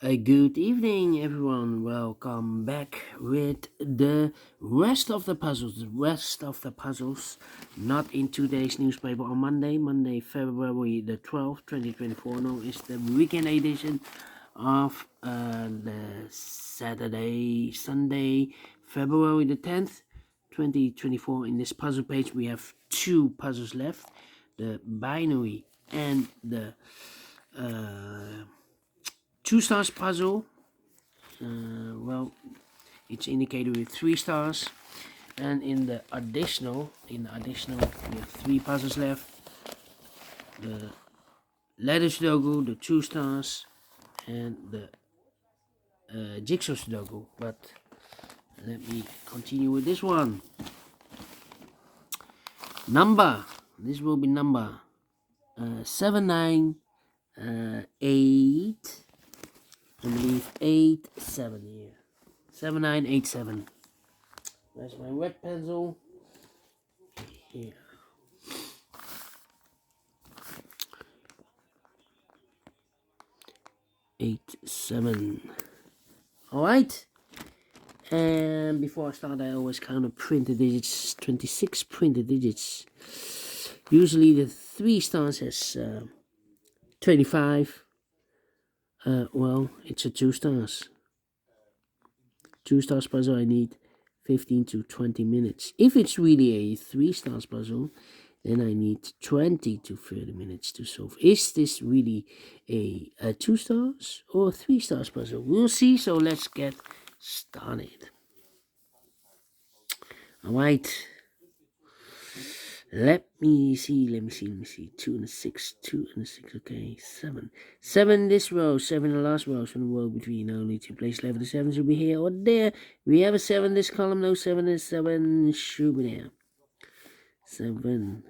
A good evening, everyone. Welcome back with the rest of the puzzles. The rest of the puzzles, not in today's newspaper on Monday, February the 12th, 2024. No, it's the weekend edition of the Sunday, February the 10th, 2024. In this puzzle page, we have two puzzles left: the binary and the uh, Two Stars puzzle. Well, it's indicated with 3 stars, and in the additional, we have three puzzles left: the letter Sudoku, the 2 stars, and the jigsaw Sudoku. But let me continue with this one. Number. This will be number 7988. I believe 87 here. 7987. There's my red pencil. Here. 87. Alright. And before I start, I always count the printed digits. 26 printed digits. Usually the 3 stars has 25. Well, it's a 2 stars. 2 stars puzzle, I need 15 to 20 minutes. If it's really a 3 stars puzzle, then I need 20 to 30 minutes to solve. Is this really a 2 stars or 3 stars puzzle? We'll see, so let's get started. Alright. Let me see. 2 and a 6, 2 and a 6, okay, 7. 7 this row, 7 the last row, so the row between only 2 places left. The 7 should be here or there. We have a 7 this column, no 7 is 7 should be there. 7.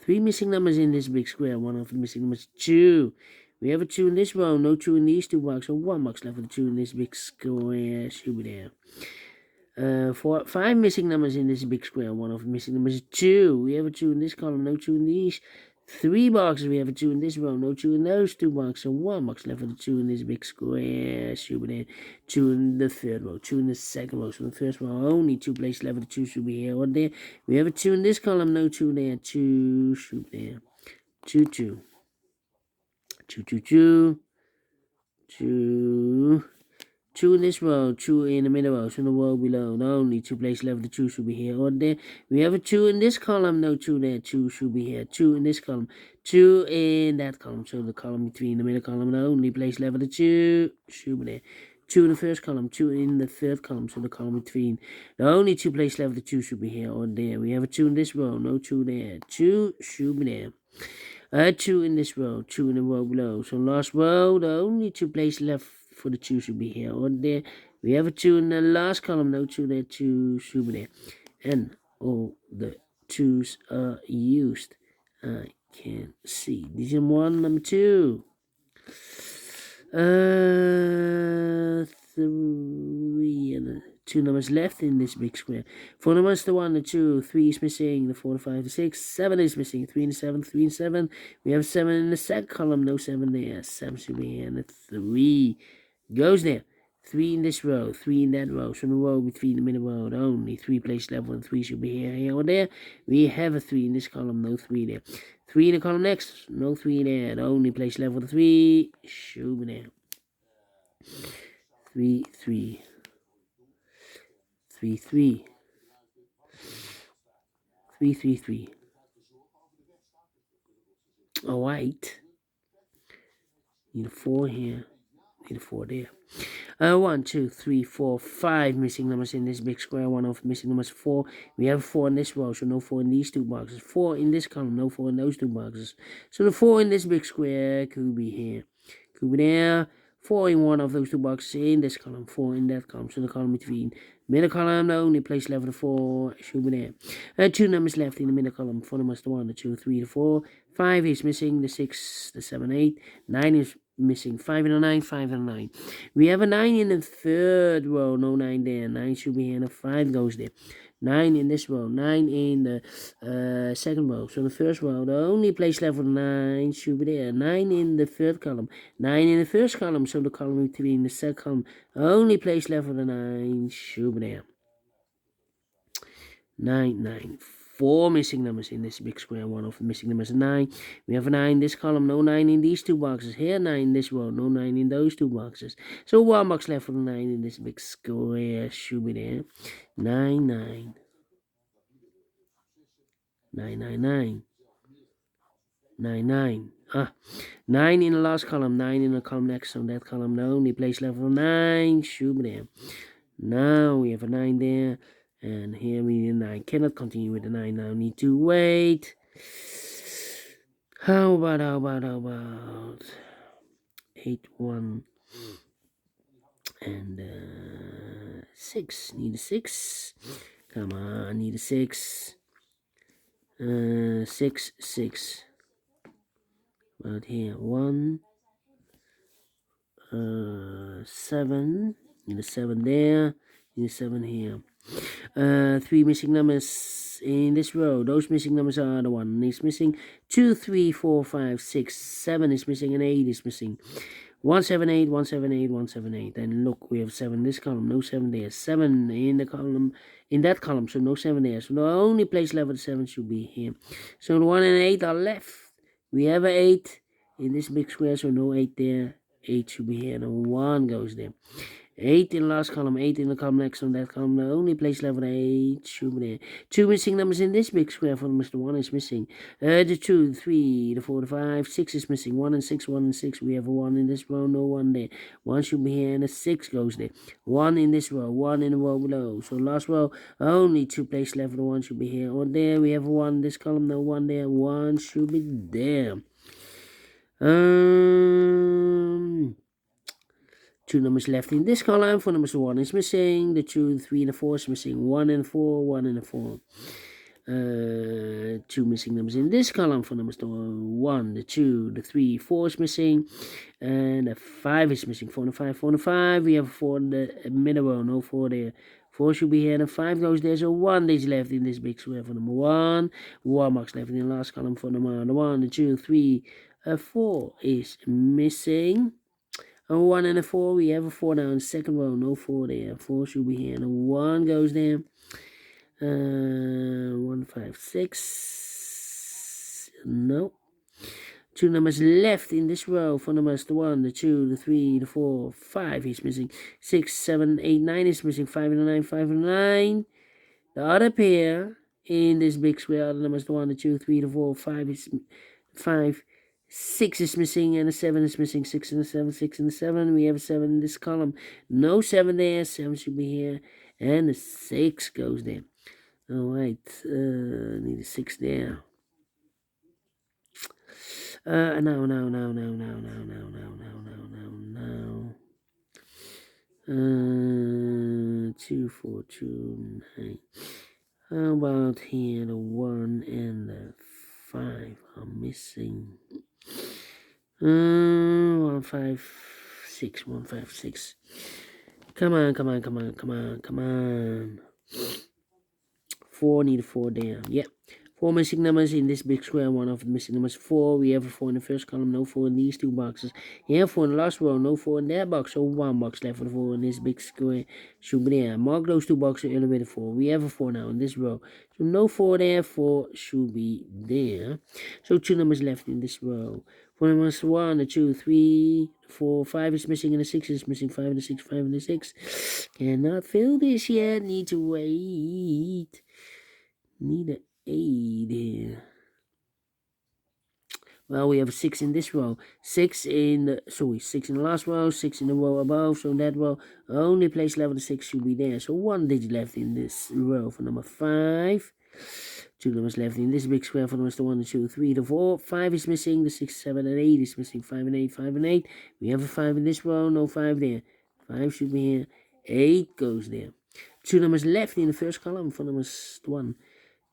3 missing numbers in this big square, one of the missing numbers 2. We have a 2 in this row, no 2 in these two boxes, so 1 box left with a 2 in this big square, should be there. 5 missing numbers in this big square. One of the missing numbers is 2. We have a 2 in this column, no 2 in these 3 boxes. We have a 2 in this row, no 2 in those 2 boxes. So 1 box left with a 2 in this big square. Should be there. 2 in the third row, 2 in the second row. So in the first row, only 2 places left with a 2 should be here or there. We have a 2 in this column, no 2 there. 2 should be there. 2, 2. 2, 2, 2. 2. 2 in this row, 2 in the middle row, so in the row below, no, only 2 places left, the 2 should be here or there. We have a 2 in this column, no 2 there, 2 should be here, 2 in this column, 2 in that column, so the column between the middle column, the only place left, the 2 should be there. 2 in the first column, 2 in the third column, so the column between the only 2 places left, the 2 should be here or there. We have a 2 in this row, no 2 there, 2 should be there. 2 in this row, 2 in the row below, so last row, the only 2 places left for the 2 should be here or there. We have a 2 in the last column, no 2 there, 2 should be there. And all the 2's are used. I can see. Digit 1, number 2. 3 and 2 numbers left in this big square. 4 numbers, the 1, the 2, 3 is missing, the 4, the 5, the 6, 7 is missing, 3 and 7, 3 and 7. We have 7 in the second column, no 7 there, 7 should be here, and the 3 goes there. 3 in this row, 3 in that row, so the row between the middle row, only 3 places left, and 3 should be here or there. We have a 3 in this column, no 3 there. 3 in the column next, no 3 there, the only place left with a 3 should be there. 3, 3. 3, 3. 3, 3, 3. Alright. Need a 4 here. Need a 4 there. 1, 2, 3, 4, 5 missing numbers in this big square. One of missing numbers 4. We have 4 in this row, so no 4 in these 2 boxes. 4 in this column, no 4 in those 2 boxes. So the 4 in this big square could be here. Could be there. 4 in one of those 2 boxes in this column, 4 in that column. So the column between middle column, the only place left for the 4 should be there. 2 numbers left in the middle column. 4 numbers, the 1, the 2, 3, the 4. 5 is missing, the 6, the 7, 8. 9 is missing, 5 and a 9, 5 and a 9. We have a 9 in the third row, no 9 there. 9 should be here, and a 5 goes there. 9 in this row, 9 in the second row. So the first row, the only place left for the 9 should be there. 9 in the third column, 9 in the first column. So the column between the second column, only place left for the 9 should be there. 9, 9. 4 missing numbers in this big square. One of the missing numbers is 9. We have a 9 in this column, no 9 in these two boxes. Here 9 in this row, no 9 in those two boxes. So 1 box left for the 9 in this big square should be there. 9, 9. 9, 9, 9. 9, 9. 9 in the last column, 9 in the column next. So that column, the only place left for 9 should be there. Now we have a 9 there. And here we need a 9. Cannot continue with the 9 now. Need to wait. How about 8, 1, and 6. Need a 6. Come on, need a 6. 6, 6. About here, 1, 7. Need a 7 there. Need a 7 here. 3 missing numbers in this row. Those missing numbers are the 1 is missing, 2, 3, 4, 5, 6, 7 is missing, and 8 is missing. 178, 178, 178. And look, we have 7 in this column, no 7 there. 7 in the column, in that column, so no 7 there. So the only place left with 7 should be here. So the 1 and 8 are left. We have an 8 in this big square, so no 8 there. 8 should be here, and 1 goes there. 8 in the last column, 8 in the column next on that column. The only place left with 8 should be there. 2 missing numbers in this big square for Mr. 1 is missing. The 2, the 3, the 4, the 5, 6 is missing. 1 and 6, 1 and 6. We have a 1 in this row, no 1 there. 1 should be here, and a 6 goes there. 1 in this row, 1 in the row below. So last row, only 2 places left for the 1 should be here or there. We have a 1 in this column, no 1 there. 1 should be there. 2 numbers left in this column. For numbers 1 is missing. The 2, 3, and the 4 is missing. 1 and 4, 1 and 4. 2 missing numbers in this column. For numbers 1, the 2, the 3, 4 is missing. And the 5 is missing. 4 and 5, 4 and 5. We have 4 in the middle row. No 4 there. 4 should be here, and 5 goes there. So 1 is left in this big square for number 1. 1 marks left in the last column for number 1, the 2, 3, 4 is missing. 1 and a 4, we have a 4 now in the second row, no 4 there. 4 should be here, and a 1 goes there. 1, 5, 6. No. 2 numbers left in this row for numbers the 1, the 2, the 3, the 4, 5 is missing. 6, 7, 8, 9 is missing. 5 and a 9, 5 and a 9. The other pair in this big square are the numbers the 1, the 2, 3, the 4, 5 is 5. 6 is missing, and a 7 is missing. 6 and a 7, 6 and a 7. We have a 7 in this column. No 7 there. 7 should be here. And the 6 goes there. Alright. Need a 6 there. Now. 2, 4, 2, 9. How about here? The 1 and the 5 are missing. 1, 5, 6. 1, 5, 6. Come on. 4, need a 4 there. Yep. 4 missing numbers in this big square. 1 of the missing numbers 4. We have a 4 in the first column, no 4 in these two boxes. You have 4 in the last row, no 4 in that box. So 1 box left for the 4 in this big square should be there. Mark those 2 boxes elevated 4. We have a 4 now in this row. So no 4 there, 4 should be there. So 2 numbers left in this row. 4 numbers 1, the 2, 3, 4, 5 is missing, and the 6 is missing. 5 and the 6, 5 and the 6. Cannot fill this yet. Need to wait. Need an 8 here. Well, we have a 6 in this row. 6 in the last row, 6 in the row above. So in that row, only place level the 6 should be there. So 1 digit left in this row for number 5. 2 numbers left in this big square for numbers 1, 2, 3, 4. 5 is missing. The 6, 7, and 8 is missing. 5 and 8, 5 and 8. We have a 5 in this row, no 5 there. 5 should be here. 8 goes there. 2 numbers left in the first column for numbers 1.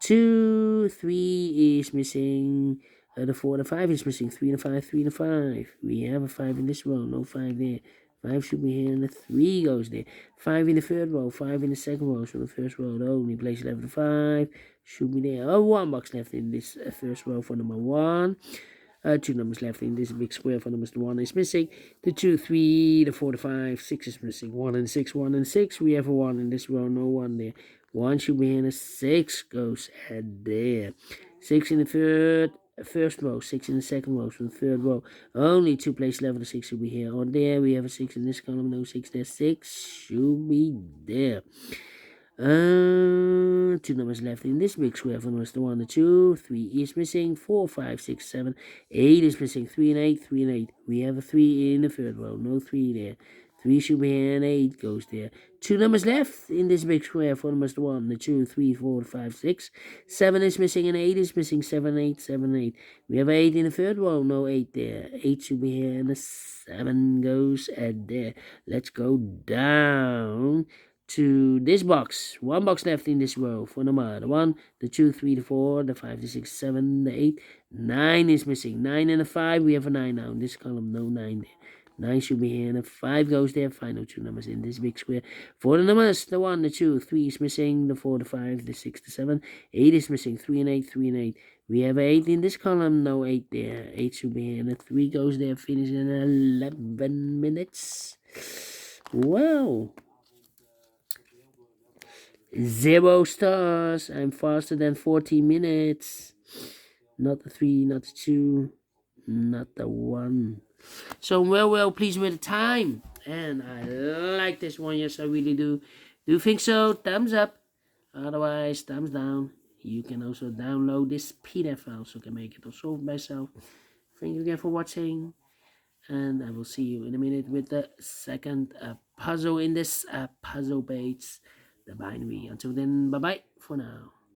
2, 3 is missing. The 4, the 5 is missing. 3 and 5, 3 and 5. We have a 5 in this row, no 5 there. 5 should be here, and the 3 goes there. 5 in the third row, 5 in the second row. So the first row, the only place left, the 5 should be there. Oh, 1 box left in this first row for number 1. 2 numbers left in this big square for numbers. The 1 is missing. The 2, 3, the 4, the 5, 6 is missing. 1 and 6, 1 and 6. We have a 1 in this row, no 1 there. 1 should be in, a 6 goes ahead there. 6 in the first row, 6 in the second row, from the third row. Only 2 places left, the 6 should be here or there. We have a 6 in this column, no 6 there. 6 should be there. 2 numbers left in this big square for numbers. The 1, the 2, 3 is missing. 4, 5, 6, 7, 8 is missing. 3 and 8, 3 and 8. We have a 3 in the third row, no 3 there. 3 should be here and 8 goes there. 2 numbers left in this big square for numbers. The 1, the 2, 3, 4, 5, 6. 7 is missing and 8 is missing. 7, 8, 7, 8. We have 8 in the third row, no 8 there. 8 should be here and the 7 goes at there. Let's go down to this box. 1 box left in this row for number. The 1, the 2, 3, the 4, the 5, the 6, 7, the 8. 9 is missing. 9 and a 5. We have a 9 now in this column. No 9 there. 9 should be here and a 5 goes there. Final 2 numbers in this big square. For the numbers, the 1, the 2, 3 is missing. The 4, the 5, the 6, the 7. 8 is missing. 3 and 8, 3 and 8. We have 8 in this column. No 8 there. 8 should be here and a 3 goes there. Finish in 11 minutes. Wow. 0 stars. I'm faster than 40 minutes. Not the 3, not the 2, not the 1. So well pleased with the time. And I like this one. Yes, I really do. Do you think so? Thumbs up. Otherwise, thumbs down. You can also download this PDF file so you can make it or solve myself. Thank you again for watching. And I will see you in a minute with the second puzzle in this puzzle page. The binary. Until then, bye-bye for now.